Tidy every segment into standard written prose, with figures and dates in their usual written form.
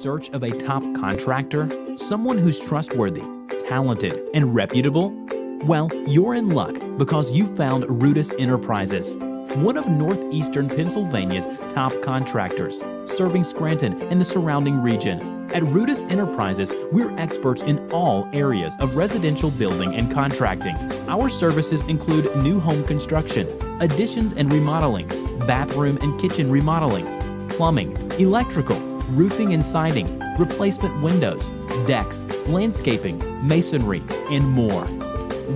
search of a top contractor? Someone who's trustworthy, talented, and reputable? Well, you're in luck because you found Rudis Enterprises, one of northeastern Pennsylvania's top contractors, serving Scranton and the surrounding region. At Rudis Enterprises, we're experts in all areas of residential building and contracting. Our services include new home construction, additions and remodeling, bathroom and kitchen remodeling, plumbing, electrical, roofing and siding, replacement windows, decks, landscaping, masonry, and more.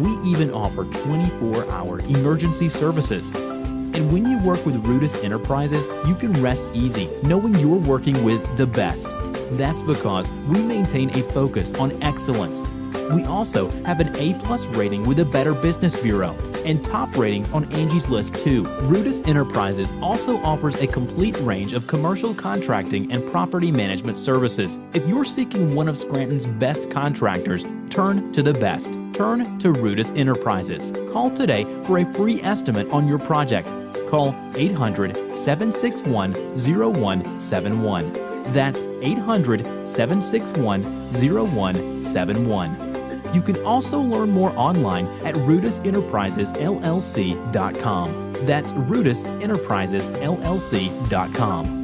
We even offer 24-hour emergency services. And when you work with Rudis Enterprises, you can rest easy knowing you're working with the best. That's because we maintain a focus on excellence. We also have an A+ rating with the Better Business Bureau and top ratings on Angie's List too. Rudis Enterprises also offers a complete range of commercial contracting and property management services. If you're seeking one of Scranton's best contractors, turn to the best. Turn to Rudis Enterprises. Call today for a free estimate on your project. Call 800-761-0171. That's 800-761-0171. You can also learn more online at rudisenterprisesllc.com. That's rudisenterprisesllc.com.